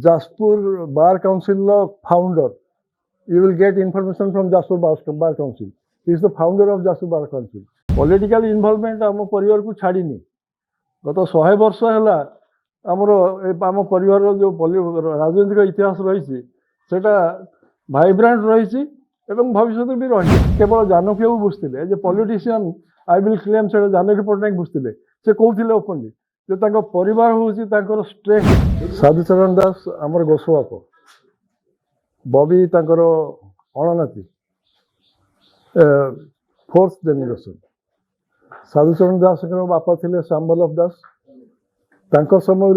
Jaspur Bar Council founder. You will get information from Jaspur Bar Council. He is the founder of Jaspur Bar Council. Political involvement आम परिवार को छाड़ीनी गत 100 वर्ष है आमर आम परिवार जो राजनीतिक इतिहास रही भाइब्रांट रही भविष्य भी रही केवल जानकी बाबू बुझते as a politician I will claim say Janaki Patnaik बुझते से कहते ओपनली जो परिवार हूँ स्ट्रेंथ। साधुचरण दास आमर गोस्वाप बबी तांकर अणनाती फोर्थ जेनेरेशन। साधुचरण दास बापा थे श्यामवल्लभ दास समय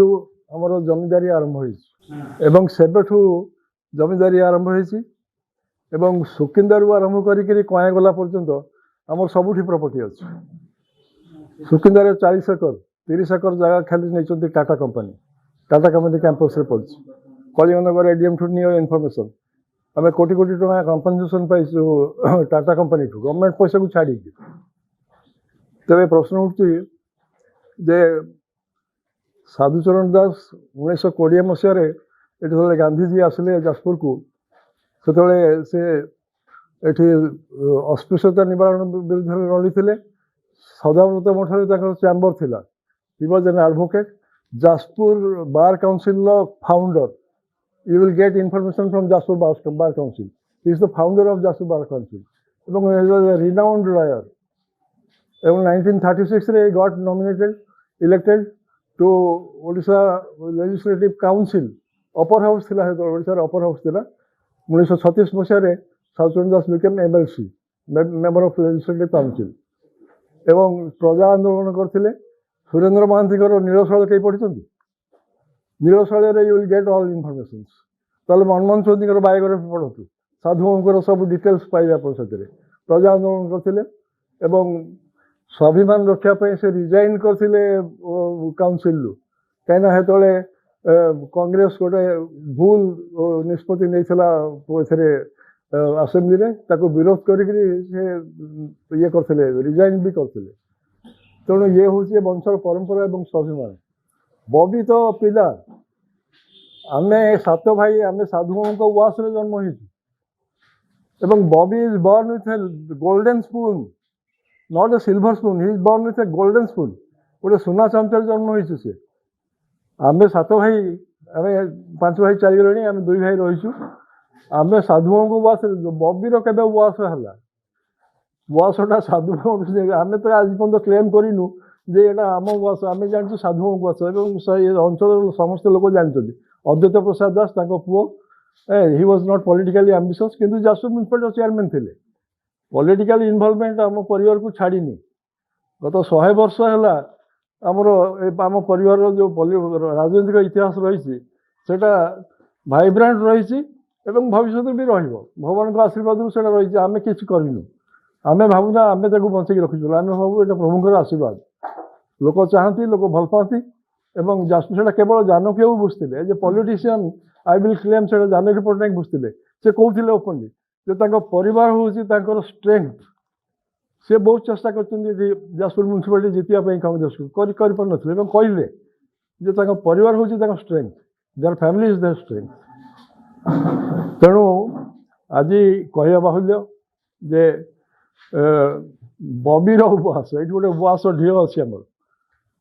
आमर जमीदारी आरंभ हो सेबठू जमीदारी आरंभ हो सुकिंदारू आरंभ कर कया गला पर्यंत आमर सबुठी प्रॉपर्टी अच्छी। सुकिंदार 40 एकर 30 एकर जगह खाली नहीं टाटा कंपनी कैंपस पड़ी कलिंगनगर एडीएम ठू नियो इनफॉरमेशन आम कोटी कोटी टका कंपनसेसन पाई टाटा कंपनी ठू गवर्नमेंट पैसा को छाड़ी तेरे प्रश्न उठुची जे साधुचरण दास 1920 मसीह ये गांधीजी आसिले जाजपुर को से अस्पृश्यता निवारण विरुद्ध लड़ी सदाव्रत मठर चैम्बर थिला। He was an advocate. Jajpur bar council founder. You will get information from Jajpur bar council. He is the founder of Jajpur bar council एवं रिनाउंड लॉयर। 1936 रे got nominated elected to Odisha legislative council upper house थिला Odisha upper house थिला। 1936 मसीह Sadhucharan Das became MLC member of legislative council एवं प्रजा आंदोलन करते। सुरेंद्र महांती नीलशैल कई पढ़ी Nilashaila you will get all information ताले मनमोहन चौधरी बायोग्राफी पढ़तु साधु सब डिटेल्स पाइबे से प्रजा आंदोलन करते स्वाभिमान रक्षापी से रिजाइन करते काउंसिल कहीं कांग्रेस गोटे भूल निष्पत्ति नहीं आसेम्बली विरोध कर ये करते रिजाइन भी करते तेणु ये हूँ वंशर परंपरा और स्वाभिमान। बबी तो पिला आम 7 भाई आम साधु उआस जन्म हो बबी is born with golden spoon not a silver spoon. He is born with A golden spoon गोटे सुना चमचार जन्म हो सी आम 7 भाई आम 5 भाई चली गले आम 2 भाई रहीचु आम साधु को उआस बबीर के उआस है उआसटा साधु आम तो आज पर्यटन क्लेम करूँ जे यहाँ आम उआस आम जानू साधु उआस अंचल समस्त लोग जानते। अद्वैत प्रसाद दास पुओ he was not politically ambitious किंतु जाजपुर म्युनिसिपालिटी चेयरमैन थे। पॉलिटिकल इन्वॉल्वमेंट आम परिवार को छाड़ीनी गत 100 वर्ष है आमर आम परिवार जो राजनीतिक इतिहास रही भाइब्रांट रही भविष्य भी भगवान आशीर्वाद से रही आम कि करूँ आम भावना आम बंचेक रखीचु आम भाव ये प्रभुंर आशीर्वाद लोक चाहती लोक भल पाती जाजपुर केवल जानकी बाबू बुझते as a politician I will claim say Janaki Patnaik बुझते से कहते ओपनली जो परिवार हूँ स्ट्रेंथ। से बहुत चेष्टा कर जाजपुर म्युनिसिपालिटी जीतवाई कांग्रेस को कर कहले जो परिवार हूँ strength their family is their strength. तेणु आज कह बाहुल्य जे बबीर उआस ये गोटे उआस ढील अच्छी आम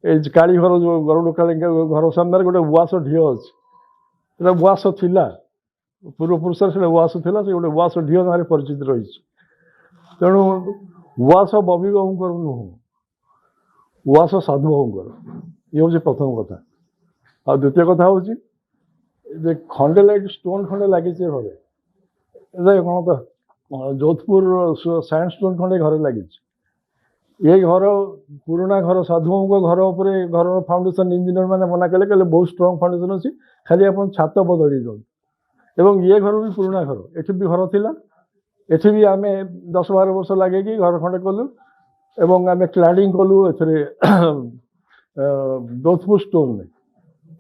ये काली घर जो गरुड़ काली घर सामने गोटे उआस ढील अच्छी उआस थिला पूर्वपुरुष से उआस थिला से गोटे उआस ढील ना परिचित रही। तेणु उआस बबी बाबूर नुह उआस साधु बाबूर ये हूँ प्रथम कथा। आ द्वितीय कथा हूँ खंडे लाइट स्टोन खंडे लगी घरे कौन तो जोधपुर साइंस स्टोन खंडे घरे लगी ये घर पुराना घर साधु घर उपर घर फाउंडेशन इंजीनियर मैंने मना कले बहुत स्ट्रॉन्ग फाउंडेशन अच्छी खाली आप छात बदली जाऊँ ये घर भी पुराना घर एठी भी घर थिला एठी भी आम 10-12 वर्ष लगे कि घर खंडे कलु एवं आम क्लाडिंग कलु ए जोधपुर स्टोन में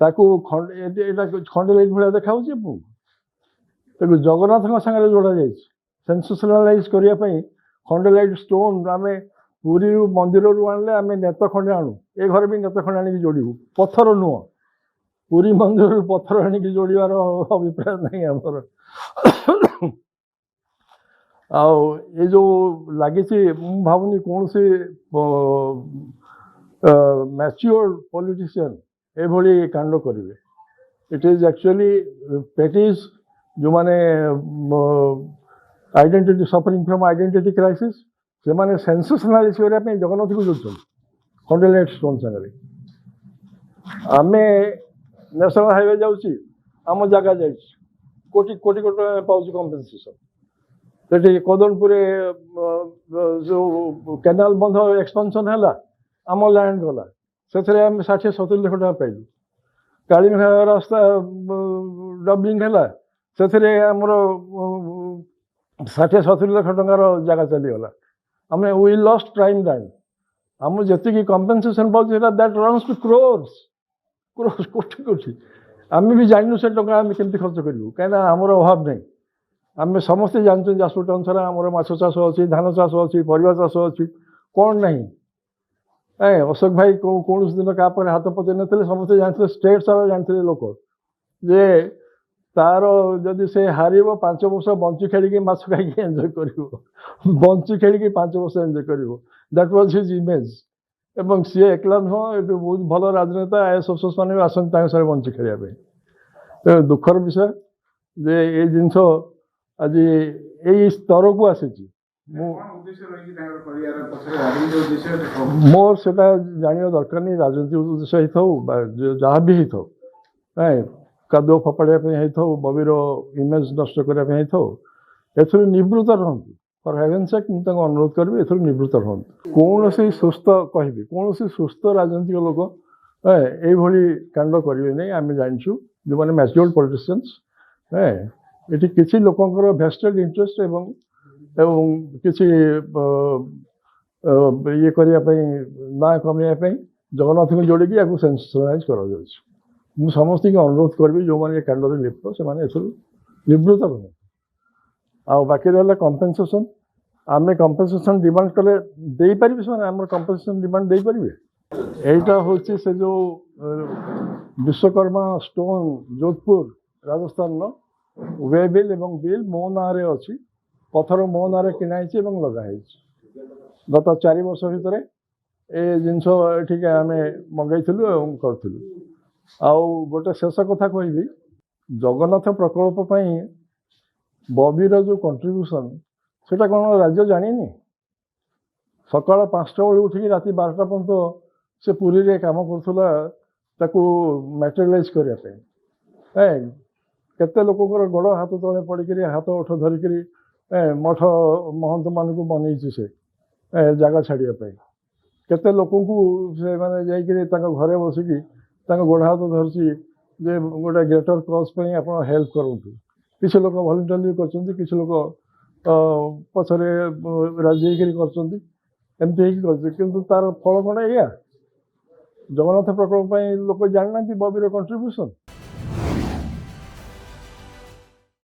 खंडे लाइट भाया देखा जगन्नाथ सागर जोड़ा जाए सेंसेशनलाइज करने खंडे लाइट स्टोन आम पुरी मंदिर रू आने आम नेत खंडे आणु ए घर भी नेत खंडे आनी जोड़ू पत्थर नुह ପୁରୀ ମନ୍ଦିରରୁ ପଥର ଆଣିକି ଯୋଡ଼ିବାର ଅଭିପ୍ରାୟ ନାହିଁ ଆମର। ଆଉ ଏ ଯେଉଁ ଲାଗିଛି ମୁଁ ଭାବୁନି କୌଣସି ମ୍ୟାଚ୍ୟୁର୍ଡ ପଲିଟିସିଆନ୍ ଏଭଳି କାଣ୍ଡ କରିବେ। ଇଟ୍ ଇଜ୍ ଆକ୍ଚୁଆଲି ପେଟିଜ୍ ଯେଉଁମାନେ identity suffering from identity crisis ସେମାନେ ସେନ୍ସେସନାଲାଇଜ୍ କରିବା ପାଇଁ ଜଗନ୍ନାଥକୁ ଯୋଡ଼ୁଛନ୍ତି କଣ୍ଡୋଲେନ୍ସ ଷ୍ଟୋନ୍ ସାଙ୍ଗରେ। ଆମେ ନ୍ୟାସନାଲ୍ ହାଇୱେ ଯାଉଛି, ଆମ ଜାଗା ଯାଇଛି, କୋଟି କୋଟି କୋଟି ଟଙ୍କା ପାଉଛି କମ୍ପେନସେସନ୍। ସେଠି କଦଳପୁରରେ ଯେଉଁ କେନାଲ ବନ୍ଧ ଏକ୍ସପାନ୍ସନ୍ ହେଲା, ଆମ ଲ୍ୟାଣ୍ଡ ଗଲା, ସେଥିରେ ଆମେ 60-70 ଲକ୍ଷ ଟଙ୍କା ପାଇଲୁ। କାଳିମେଘା ରାସ୍ତା ଡବଲିଂ ହେଲା, ସେଥିରେ ଆମର 60-70 ଲକ୍ଷ ଟଙ୍କାର ଜାଗା ଚାଲିଗଲା। ଆମେ ୱି ଲଷ୍ଟ ପ୍ରାଇମ୍ ଲ୍ୟାଣ୍ଡ। ଆମକୁ ଯେତିକି କମ୍ପେନସେସନ୍ ପାଉଛି ସେଟା that runs two crores crore crore. ଆମେ ବି ଜାଣିନୁ ସେ ଟଙ୍କା ଆମେ କେମିତି ଖର୍ଚ୍ଚ କରିବୁ, କାହିଁକିନା ଆମର ଅଭାବ ନାହିଁ। ଆମେ ସମସ୍ତେ ଜାଣିଛନ୍ତି ଯାଜପୁର ଟାଉନ୍ ସାରା ଆମର ମାଛ ଚାଷ ଅଛି, ଧାନ ଚାଷ ଅଛି, ପରିବା ଚାଷ ଅଛି, କ'ଣ ନାହିଁ। ଅଶୋକ ଭାଇ କୌଣସି ଦିନ କାହା ପରେ ହାତ ପତେଇ ନଥିଲେ, ସମସ୍ତେ ଜାଣିଥିଲେ, ଷ୍ଟେଟ୍ ସାରା ଜାଣିଥିଲେ ଲୋକ ଯେ ତାର ଯଦି ସେ ହାରିବ 5 ବର୍ଷ ବଞ୍ଚି ଖେଳିକି ମାଛ ଖାଇକି ଏନ୍ଜୟ କରିବ, ବଞ୍ଚି ଖେଳିକି 5 ବର୍ଷ ଏନ୍ଜୟ କରିବ। That was his image. ଏବଂ ସିଏ ଏକଲା ନୁହଁ, ଏଠୁ ବହୁତ ଭଲ ରାଜନେତା ଆଇଏଏସ୍ ଅଫିସର୍ସ ମାନେ ବି ଆସନ୍ତି ତାଙ୍କ ସାଙ୍ଗରେ ବଞ୍ଚି ଖେଳିବା ପାଇଁ। ତେଣୁ ଦୁଃଖର ବିଷୟ ଯେ ଏଇ ଜିନିଷ ଆଜି ଏଇ ସ୍ତରକୁ ଆସିଛି। ମୋର ସେଟା ଜାଣିବା ଦରକାର ନାହିଁ, ରାଜନୈତିକ ଉଦ୍ଦେଶ୍ୟ ହେଇଥାଉ ବା ଯାହା ବି ହେଇଥାଉ, କାଦୁଅ ଫୋପାଡ଼ିବା ପାଇଁ ହେଇଥାଉ, ବବିର ଇମେଜ୍ ନଷ୍ଟ କରିବା ପାଇଁ ହେଇଥାଉ, ଏଥିରୁ ନିବୃତ୍ତ ରୁହନ୍ତୁ। ଫର୍ ହେଭେନ୍ସ ସେକ୍ ମୁଁ ତାଙ୍କୁ ଅନୁରୋଧ କରିବି ଏଥିରୁ ନିବୃତ୍ତ ରୁହନ୍ତୁ। କୌଣସି ସୁସ୍ଥ କହିବି, କୌଣସି ସୁସ୍ଥ ରାଜନୈତିକ ଲୋକ ଏଇଭଳି କାଣ୍ଡ କରିବେ ନାହିଁ। ଆମେ ଜାଣିଛୁ ଯେଉଁମାନେ ମ୍ୟାଚ୍ୟୁର୍ଡ ପଲିଟିସିଆନ୍ସ, ଏଠି କିଛି ଲୋକଙ୍କର ଭେଷ୍ଟେଡ୍ ଇଣ୍ଟରେଷ୍ଟ ଏବଂ କିଛି ଇଏ କରିବା ପାଇଁ, ନାଁ କମେଇବା ପାଇଁ ଜଗନ୍ନାଥଙ୍କୁ ଯୋଡ଼ିକି ୟାକୁ ସେନ୍ସେସନାଲାଇଜ୍ କରାଯାଉଛି। ମୁଁ ସମସ୍ତଙ୍କୁ ଅନୁରୋଧ କରିବି ଯେଉଁମାନେ ଏ କାଣ୍ଡରେ ଲିପ୍ତ ସେମାନେ ଏଥିରୁ ନିବୃତ୍ତ ରୁହନ୍ତୁ। ଆଉ ବାକି ରହିଲା କମ୍ପେନସେସନ୍, ଆମେ କମ୍ପେନସେସନ୍ ଡିମାଣ୍ଡ କଲେ ଦେଇପାରିବେ ସେମାନେ, ଆମର କମ୍ପେନସେସନ୍ ଡିମାଣ୍ଡ ଦେଇପାରିବେ। এইটা ହେଉଛି ସେ ଯେଉଁ ବିଶ୍ୱକର୍ମା ଷ୍ଟୋନ୍ ଯୋଧପୁର ରାଜସ୍ଥାନର ୱେ ବିଲ୍ ଏବଂ ବିଲ୍ ମୋ ନାଁରେ ଅଛି, ପଥର ମୋ ନାଁରେ କିଣା ହେଇଛି ଏବଂ ଲଗା ହେଇଛି। ଗତ 4 ବର୍ଷ ଭିତରେ ଏ ଜିନିଷ ଏଠିକି ଆମେ ମଗାଇଥିଲୁ ଏବଂ କରିଥିଲୁ। ଆଉ ଗୋଟେ ଶେଷ କଥା କହିବି, ଜଗନ୍ନାଥ ପ୍ରକଳ୍ପ ପାଇଁ ବବିର ଯେଉଁ କଣ୍ଟ୍ରିବ୍ୟୁସନ୍ ସେଇଟା କ'ଣ ରାଜ୍ୟ ଜାଣିନି? ସକାଳ 5ଟା ବେଳୁ ଉଠିକି ରାତି 12ଟା ପର୍ଯ୍ୟନ୍ତ ସେ ପୁରୀରେ କାମ କରୁଥିଲା ତାକୁ ମ୍ୟାଟେରିଆଲାଇଜ୍ କରିବା ପାଇଁ। କେତେ ଲୋକଙ୍କର ଗୋଡ଼ ହାତ ତଳେ ପଡ଼ିକିରି ହାତ ଓଠ ଧରିକିରି ମଠ ମହନ୍ତମାନଙ୍କୁ ବନେଇଛି ସେ ଜାଗା ଛାଡ଼ିବା ପାଇଁ। କେତେ ଲୋକଙ୍କୁ ସେମାନେ ଯାଇକିରି ତାଙ୍କ ଘରେ ବସିକି ତାଙ୍କ ଗୋଡ଼ ହାତ ଧରିଛି ଯେ ଗୋଟେ ଗ୍ରେଟର କଜ୍ ପାଇଁ ଆପଣ ହେଲ୍ପ କରନ୍ତୁ। କିଛି ଲୋକ ଭଲେଣ୍ଟାରୀ କରିଛନ୍ତି, କିଛି ଲୋକ ପଛରେ ରାଜି ହେଇକିରି କରିଛନ୍ତି, ଏମିତି ହେଇକି କରିଛି। କିନ୍ତୁ ତାର ଫଳ କ'ଣ ଏଇଆ? ଜଗନ୍ନାଥ ପ୍ରକଳ୍ପ ପାଇଁ ଲୋକ ଜାଣିନାହାନ୍ତି ବବିର କଣ୍ଟ୍ରିବ୍ୟୁସନ୍।